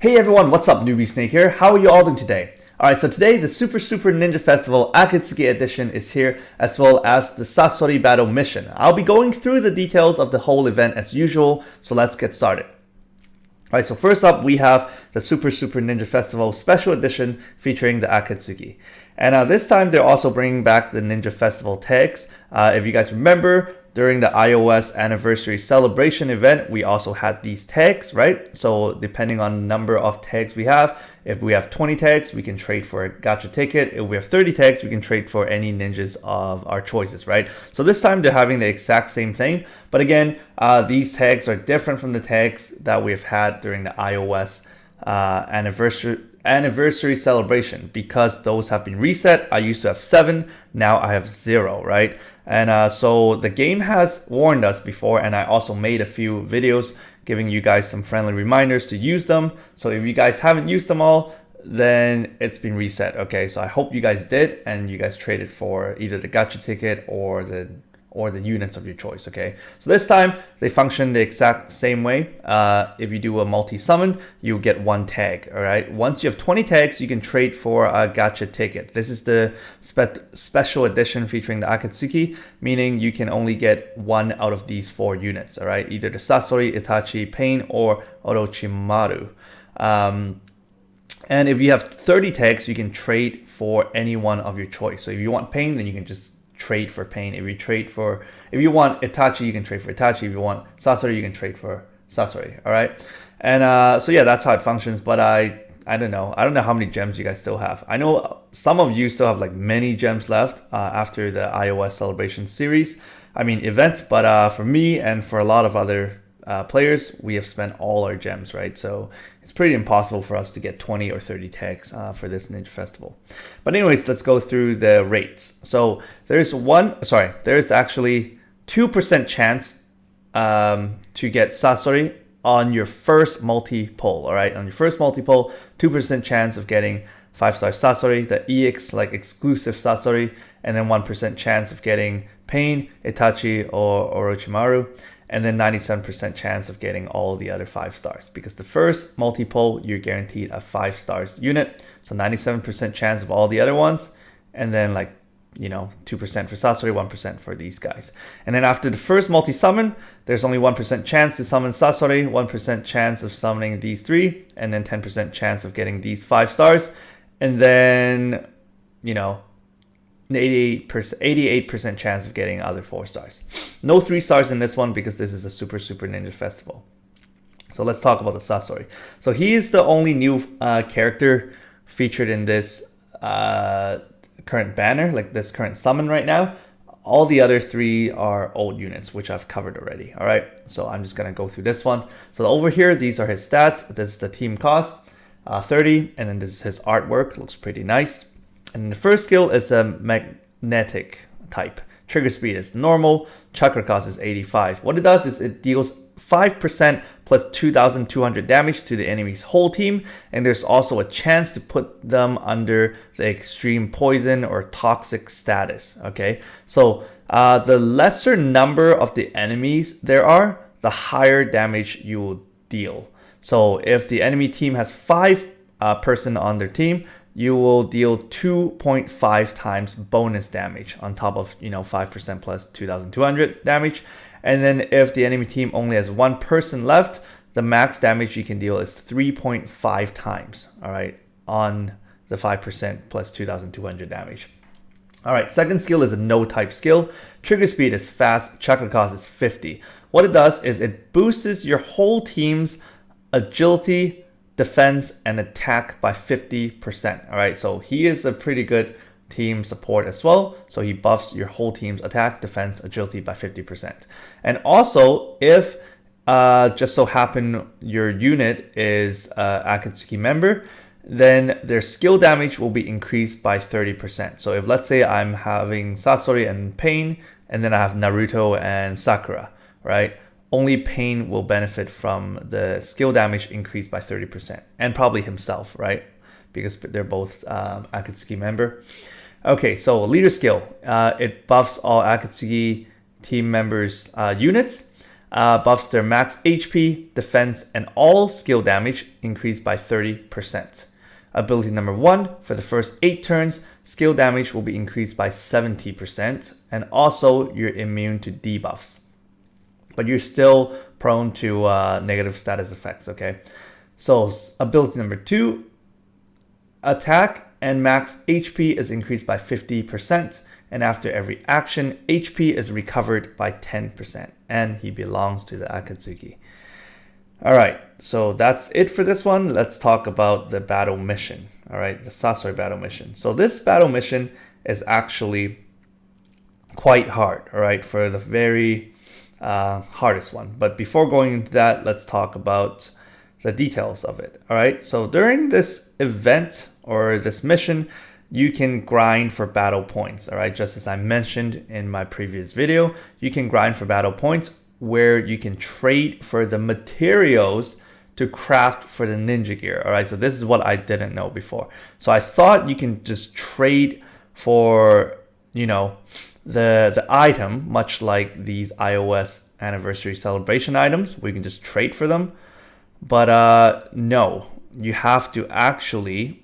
Hey everyone, what's up? Newbie Snake here. How are you all doing today? Alright, so today the Super Ninja Festival Akatsuki edition is here, as well as the Sasori Battle Mission. I'll be going through the details of the whole event as usual, so let's get started. Alright, so first up we have the Super Ninja Festival Special Edition featuring the Akatsuki. And this time they're also bringing back the Ninja Festival tags. If you guys remember, during the iOS anniversary celebration event, we also had these tags, right? So depending on the number of tags we have, if we have 20 tags, we can trade for a gacha ticket. If we have 30 tags, we can trade for any ninjas of our choices, right? So this time they're having the exact same thing. But again, these tags are different from the tags that we've had during the iOS anniversary celebration, because those have been reset. I used to have 7, now I have 0, right? And so the game has warned us before, and I also made a few videos giving you guys some friendly reminders to use them. So if you guys haven't used them all, then it's been reset. Okay, so I hope you guys did, and you guys traded for either the gacha ticket or the units of your choice. Okay, so this time they function the exact same way. If you do a multi-summon, you get 1 tag. All right, once you have 20 tags, you can trade for a gacha ticket. This is the special edition featuring the Akatsuki, meaning you can only get 1 out of these 4 units. All right, either the Sasori, Itachi, Pain, or Orochimaru. And if you have 30 tags, you can trade for any one of your choice. So if you want Pain, then you can just trade for Pain. If you want Itachi, you can trade for Itachi. If you want Sasori, you can trade for Sasori. All right, and so yeah, that's how it functions. But I don't know how many gems you guys still have. I know some of you still have like many gems left after the iOS celebration series. I mean events, but for me and for a lot of other players, we have spent all our gems, right? So it's pretty impossible for us to get 20 or 30 tags for this Ninja Festival. But anyways, let's go through the rates. So there's actually 2% chance to get Sasori on your first multi-pull. All right, on your first multi-pull, 2% chance of getting 5-star Sasori, the EX like exclusive Sasori, and then 1% chance of getting Pain, Itachi, or Orochimaru, and then 97% chance of getting all the other 5 stars, because the first multi-pull, you're guaranteed a 5 stars unit. So 97% chance of all the other ones, and then 2% for Sasori, 1% for these guys. And then after the first multi-summon, there's only 1% chance to summon Sasori, 1% chance of summoning these 3, and then 10% chance of getting these 5 stars. And then, 88% chance of getting other 4 stars. No 3 stars in this one because this is a Super Ninja Festival. So let's talk about the Sasori. So he is the only new character featured in this current banner, like this current summon right now. All the other 3 are old units, which I've covered already. All right, so I'm just gonna go through this one. So over here, these are his stats. This is the team cost, 30, and then this is his artwork. Looks pretty nice. And the first skill is a magnetic type. Trigger speed is normal. Chakra cost is 85. What it does is it deals 5% plus 2,200 damage to the enemy's whole team. And there's also a chance to put them under the extreme poison or toxic status. Okay, so the lesser number of the enemies there are, the higher damage you will deal. So if the enemy team has 5 person on their team, you will deal 2.5 times bonus damage on top of 5% plus 2,200 damage. And then if the enemy team only has 1 person left, the max damage you can deal is 3.5 times. All right, on the 5% plus 2,200 damage. All right, second skill is a no type skill. Trigger speed is fast. Chakra cost is 50. What it does is it boosts your whole team's agility, defense, and attack by 50%. All right, so he is a pretty good team support as well. So he buffs your whole team's attack, defense, agility by 50%. And also, if just so happen your unit is Akatsuki member, then their skill damage will be increased by 30%. So if let's say I'm having Sasori and Pain, and then I have Naruto and Sakura, right? Only Pain will benefit from the skill damage increased by 30%, and probably himself, right? Because they're both Akatsuki member. Okay, so leader skill. It buffs all Akatsuki team members' units. buffs their max HP, defense, and all skill damage increased by 30%. Ability number 1, for the first 8 turns, skill damage will be increased by 70%, and also you're immune to debuffs. But you're still prone to negative status effects, okay? So ability number 2, attack and max HP is increased by 50%, and after every action, HP is recovered by 10%, and he belongs to the Akatsuki. Alright, so that's it for this one. Let's talk about the battle mission. Alright, the Sasori battle mission. So this battle mission is actually quite hard, alright, for the very hardest one. But before going into that, let's talk about the details of it. Alright, so during this event or this mission, you can grind for battle points. Alright, just as I mentioned in my previous video, you can grind for battle points where you can trade for the materials to craft for the ninja gear. All right, so this is what I didn't know before. So I thought you can just trade for, you know, the item, much like these iOS anniversary celebration items. We can just trade for them. But no, you have to actually,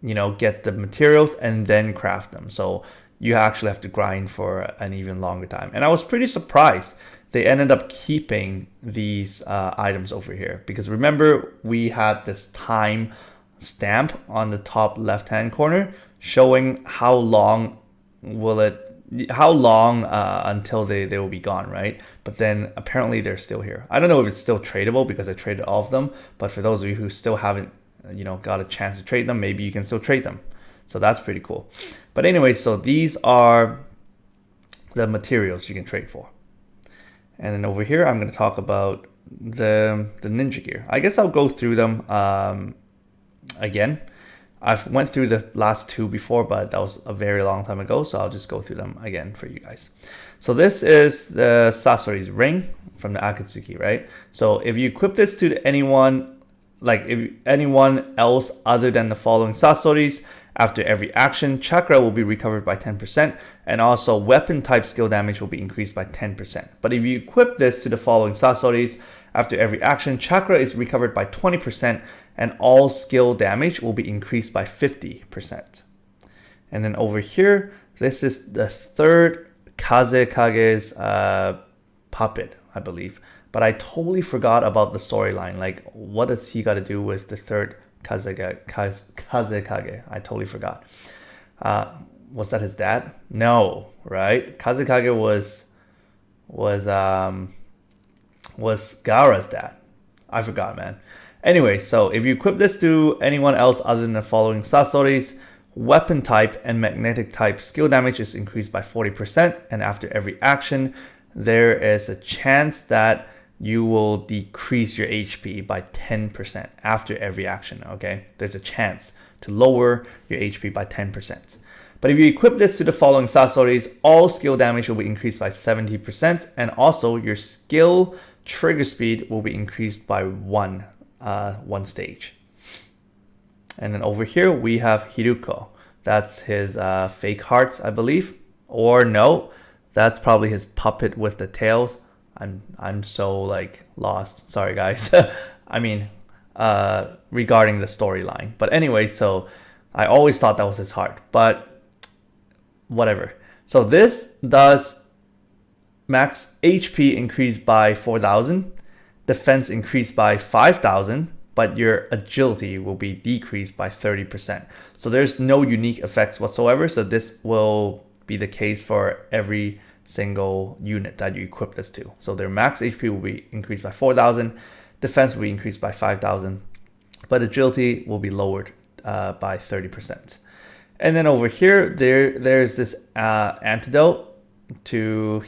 you know, get the materials and then craft them. So you actually have to grind for an even longer time. And I was pretty surprised they ended up keeping these items over here, because remember we had this time stamp on the top left hand corner showing how long until they will be gone, right? But then apparently they're still here. I don't know if it's still tradable because I traded all of them, but for those of you who still haven't, you know, got a chance to trade them, maybe you can still trade them. So that's pretty cool. But anyway, so these are the materials you can trade for. And then over here, I'm going to talk about the ninja gear. I guess I'll go through them again. I've went through the last two before, but that was a very long time ago. So I'll just go through them again for you guys. So this is the Sasori's ring from the Akatsuki, right? So if you equip this to anyone, like if anyone else other than the following Sasoris, after every action, chakra will be recovered by 10%, and also weapon type skill damage will be increased by 10%. But if you equip this to the following Sasoris, after every action, chakra is recovered by 20%, and all skill damage will be increased by 50%. And then over here, this is the third Kazekage's puppet, I believe. But I totally forgot about the storyline. Like, what does he got to do with the third Kazekage? I totally forgot. Was that his dad? No, right? Kazekage was Gaara's dad. I forgot, man. Anyway, so if you equip this to anyone else other than the following Sasoris, weapon type and magnetic type skill damage is increased by 40%, and after every action, there is a chance that you will decrease your HP by 10% after every action, okay? There's a chance to lower your HP by 10%. But if you equip this to the following Sasoris, all skill damage will be increased by 70%, and also your skill trigger speed will be increased by one stage. And then over here, we have Hiruko. That's his fake hearts, I believe. Or no, that's probably his puppet with the tails. I'm so like lost. Sorry guys. I mean, regarding the storyline. But anyway, so I always thought that was his heart, but whatever. So this does max HP increase by 4,000, defense increase by 5,000, but your agility will be decreased by 30%. So there's no unique effects whatsoever. So this will be the case for every single unit that you equip this to. So their max HP will be increased by 4,000, defense will be increased by 5,000, but agility will be lowered by 30%. And then over here, there's this antidote to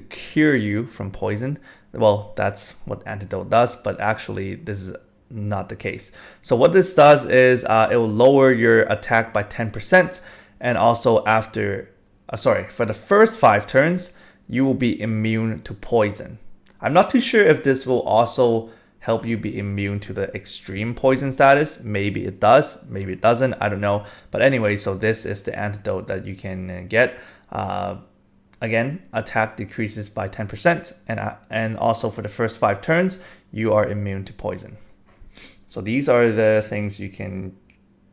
cure you from poison. Well, that's what antidote does, but actually this is not the case. So what this does is it will lower your attack by 10%, and also after for the first 5 turns, you will be immune to poison. I'm not too sure if this will also help you be immune to the extreme poison status. Maybe it does, maybe it doesn't, I don't know. But anyway, so this is the antidote that you can get. again, attack decreases by 10%, and also for the first 5 turns, you are immune to poison. So these are the things you can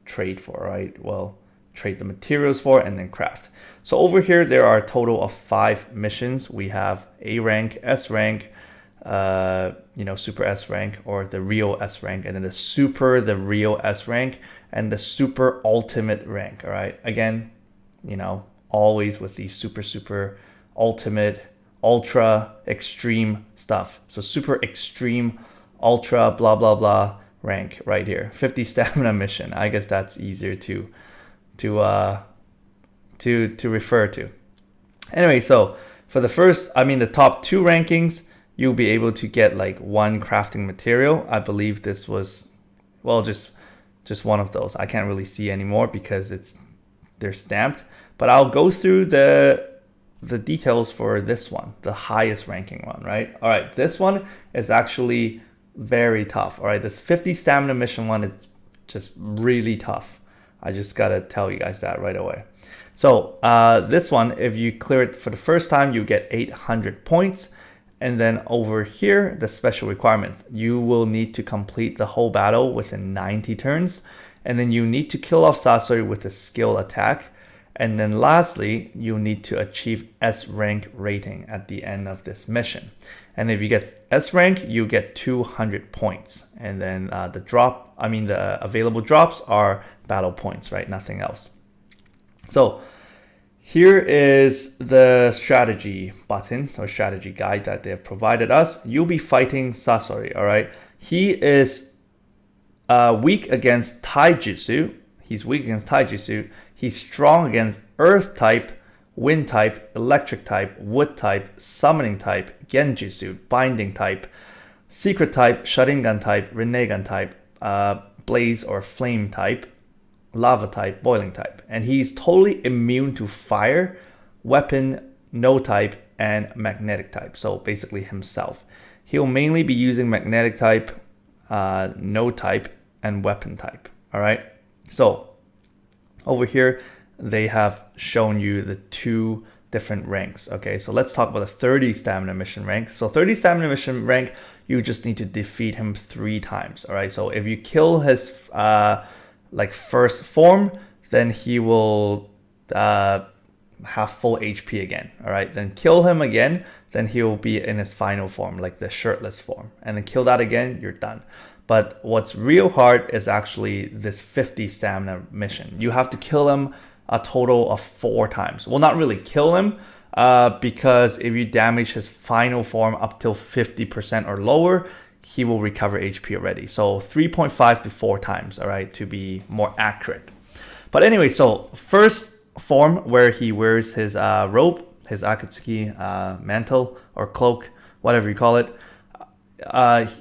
trade for, right? Well, trade the materials for and then craft. So over here, there are a total of 5 missions. We have A rank, S rank, super S rank, or the real S rank, and then the real S rank, and the super ultimate rank. All right. Again, always with the super ultimate, ultra extreme stuff. So super extreme, ultra blah blah blah rank right here. 50 stamina mission. I guess that's easier to refer to. Anyway, so for the top 2 rankings, you'll be able to get like 1 crafting material. I believe this was, well, just one of those. I can't really see anymore because they're stamped. But I'll go through the details for this one, the highest ranking one, right? All right, this one is actually very tough. All right, this 50 stamina mission one is just really tough. I just gotta tell you guys that right away. So this one, if you clear it for the first time, you get 800 points. And then over here, the special requirements, you will need to complete the whole battle within 90 turns. And then you need to kill off Sasori with a skill attack. And then lastly, you need to achieve S rank rating at the end of this mission. And if you get S rank, you get 200 points. And then the available drops are battle points, right? Nothing else. So here is the strategy button or strategy guide that they have provided us. You'll be fighting Sasori, all right? He is weak against Taijutsu. He's weak against Taijutsu. He's strong against Earth type, Wind type, Electric type, Wood type, Summoning type, Genjutsu, Binding type, Secret type, Sharingan type, Rinnegan type, Blaze or Flame type, Lava type, Boiling type. And he's totally immune to Fire, Weapon, No type, and Magnetic type. So basically himself. He'll mainly be using Magnetic type, No type, and Weapon type. All right. So over here, they have shown you the 2 different ranks. Okay, so let's talk about the 30 stamina mission rank. So 30 stamina mission rank, you just need to defeat him 3 times. All right, so if you kill his first form, then he will have full HP again. All right, then kill him again, then he will be in his final form, like the shirtless form, and then kill that again, you're done. But what's real hard is actually this 50 stamina mission. You have to kill him a total of 4 times. Well, not really kill him, because if you damage his final form up till 50% or lower, he will recover HP already. So 3.5 to 4 times, all right, to be more accurate. But anyway, so first form where he wears his robe, his Akatsuki mantle or cloak, whatever you call it,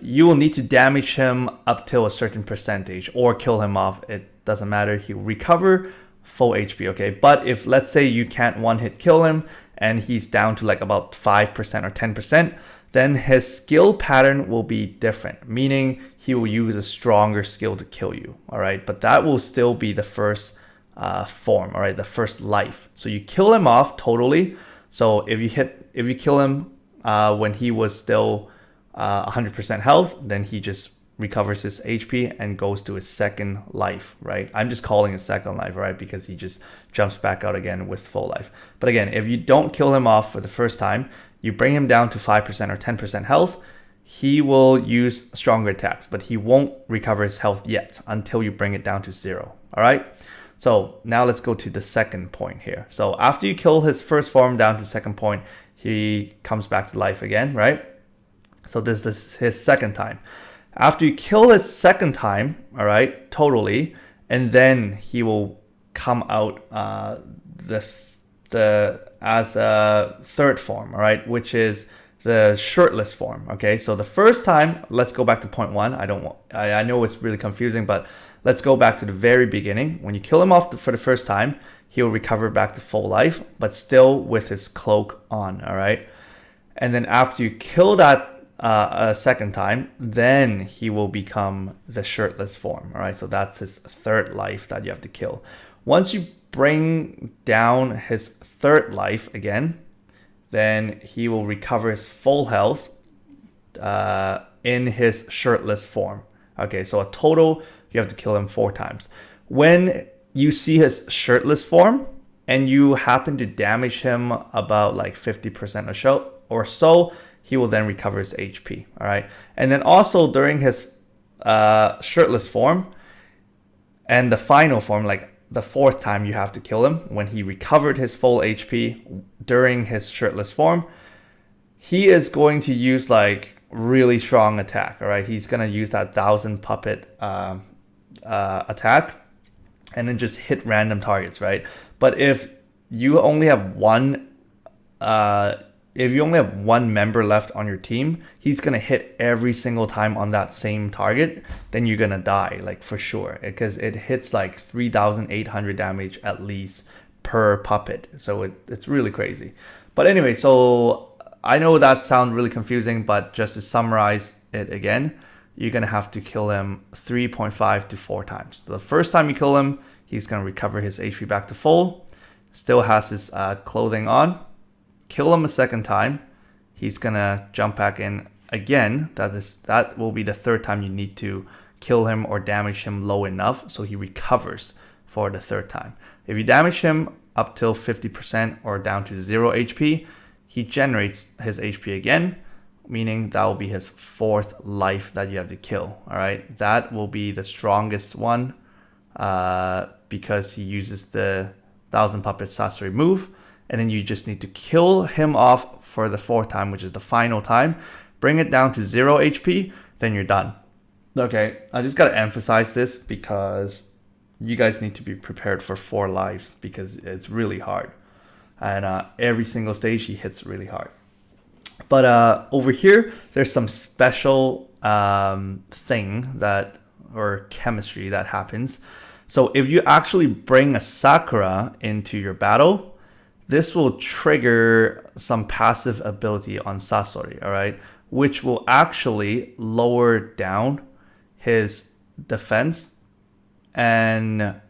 you will need to damage him up till a certain percentage or kill him off. It doesn't matter. He'll recover full HP, okay? But if, let's say, you can't one-hit kill him and he's down to like about 5% or 10%, then his skill pattern will be different, meaning he will use a stronger skill to kill you, all right? But that will still be the first form, all right? The first life. So you kill him off totally. So if you kill him when he was still 100% health, then he just recovers his HP and goes to his second life, right? I'm just calling it second life, right? Because he just jumps back out again with full life. But again, if you don't kill him off for the first time, you bring him down to 5% or 10% health, he will use stronger attacks, but he won't recover his health yet until you bring it down to 0, all right? So now let's go to the second point here. So after you kill his first form down to second point, he comes back to life again, right? So this is his second time. After you kill his second time, all right, totally, and then he will come out as a third form, all right, which is the shirtless form. Okay, so the first time, let's go back to point 1. I know it's really confusing, but let's go back to the very beginning. When you kill him off for the first time, he'll recover back to full life, but still with his cloak on, all right. And then after you kill that a second time, then he will become the shirtless form, all right? So that's his third life that you have to kill. Once you bring down his third life again, then he will recover his full health in his shirtless form. Okay, so a total, you have to kill him 4 times. When you see his shirtless form and you happen to damage him about like 50% or so, he will then recover his HP. All right, and then also during his shirtless form and the final form, like the 4th time you have to kill him, when he recovered his full HP during his shirtless form, he is going to use like really strong attack. All right, he's gonna use that 1000 puppet attack and then just hit random targets, right? But if you only have one member left on your team, he's gonna hit every single time on that same target, then you're gonna die, like for sure, because it hits like 3,800 damage at least per puppet. So it's really crazy. But anyway, so I know that sounds really confusing, but just to summarize it again, you're gonna have to kill him 3.5 to 4 times. So the first time you kill him, he's gonna recover his HP back to full, still has his clothing on. Kill him a second time, he's gonna jump back in again. That will be the 3rd time you need to kill him or damage him low enough so he recovers for the 3rd time. If you damage him up till 50% or down to 0 HP, he generates his HP again, meaning that will be his 4th life that you have to kill. All right, that will be the strongest one because he uses the 1000 puppet Sasori move. And then you just need to kill him off for the 4th time, which is the final time. Bring it down to 0 HP, then you're done. Okay, I just gotta emphasize this because you guys need to be prepared for 4 lives because it's really hard. And every single stage he hits really hard. But over here, there's some special thing that, or chemistry that happens. So if you actually bring a Sakura into your battle, this will trigger some passive ability on Sasori, all right, which will actually lower down his defense and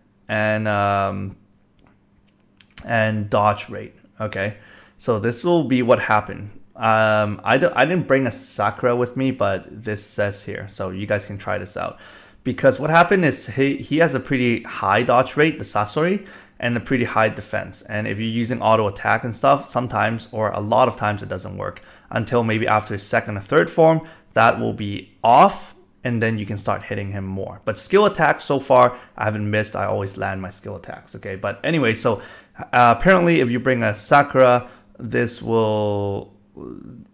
dodge rate. Okay, so this will be what happened. I didn't bring a Sakura with me, but this says here, so you guys can try this out. Because what happened is he has a pretty high dodge rate, the Sasori, and a pretty high defense. And if you're using auto attack and stuff, sometimes or a lot of times it doesn't work until maybe after his 2nd or 3rd form, that will be off and then you can start hitting him more. But skill attacks so far, I haven't missed. I always land my skill attacks, okay? But anyway, so apparently if you bring a Sakura, this will,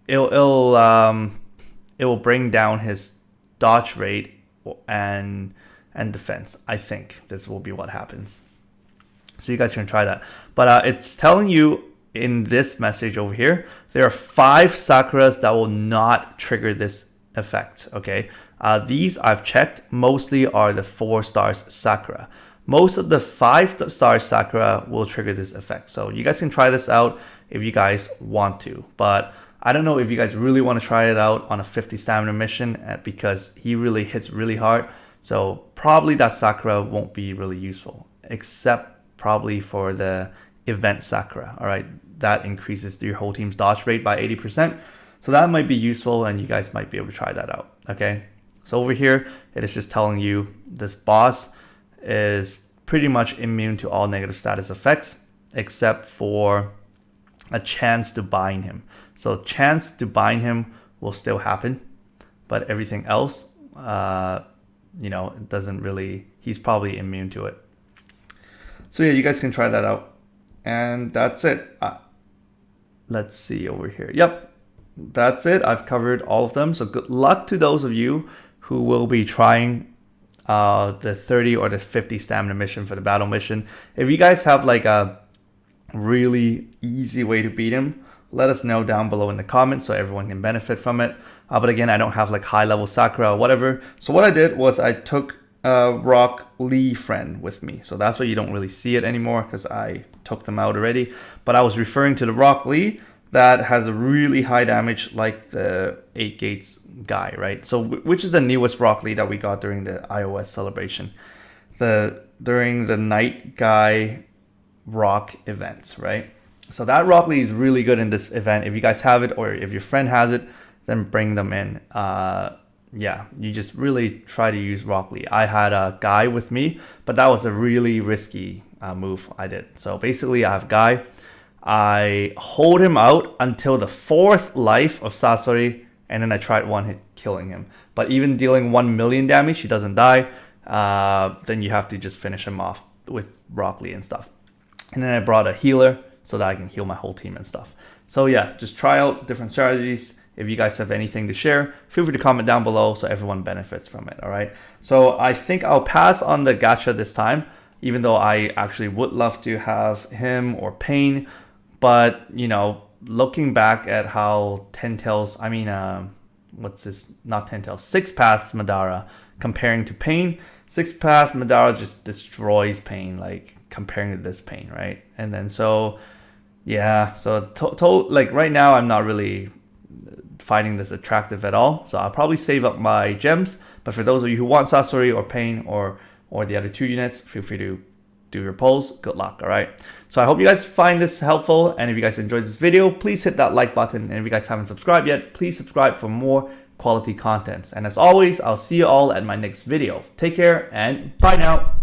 it will bring down his dodge rate and defense. I think this will be what happens. So you guys can try that. But it's telling you in this message over here, there are 5 Sakuras that will not trigger this effect, okay? These I've checked mostly are the 4 stars Sakura. Most of the 5 star Sakura will trigger this effect. So you guys can try this out if you guys want to. But I don't know if you guys really want to try it out on a 50 stamina mission because he really hits really hard. So probably that Sakura won't be really useful, except probably for the event Sakura. All right, that increases your whole team's dodge rate by 80%. So that might be useful and you guys might be able to try that out. Okay, so over here, it is just telling you this boss is pretty much immune to all negative status effects, except for a chance to bind him. So chance to bind him will still happen, but everything else, it doesn't really, he's probably immune to it. So yeah, you guys can try that out. And that's it. Let's see over here. Yep, that's it. I've covered all of them. So good luck to those of you who will be trying the 30 or the 50 stamina mission for the battle mission. If you guys have like a really easy way to beat him, let us know down below in the comments so everyone can benefit from it. But again, I don't have like high level Sakura or whatever. So what I did was I took Rock Lee friend with me. So that's why you don't really see it anymore because I took them out already. But I was referring to the Rock Lee that has a really high damage like the 8 Gates guy, right? So which is the newest Rock Lee that we got during the iOS celebration. During the Night Guy Rock events, right? So that Rock Lee is really good in this event. If you guys have it, or if your friend has it, then bring them in. Yeah, you just really try to use Rock Lee. I had a Guy with me, but that was a really risky move I did. So basically I have Guy. I hold him out until the 4th life of Sasori, and then I tried one hit killing him. But even dealing 1 million damage, he doesn't die. Then you have to just finish him off with Rock Lee and stuff. And then I brought a healer so that I can heal my whole team and stuff. So yeah, just try out different strategies. If you guys have anything to share, feel free to comment down below so everyone benefits from it, all right? So I think I'll pass on the gacha this time, even though I actually would love to have him or Pain. But, you know, looking back at how Six Paths Madara comparing to Pain, Six Paths Madara just destroys Pain, like comparing to this Pain, right? And then so, yeah, so like right now I'm not really finding this attractive at all, so I'll probably save up my gems. But for those of you who want Sasori or Pain or the other 2 units, feel free to do your polls. Good luck, all right? So I hope you guys find this helpful, and if you guys enjoyed this video, please hit that like button, and if you guys haven't subscribed yet, please subscribe for more quality contents. And as always, I'll see you all at my next video. Take care and bye now.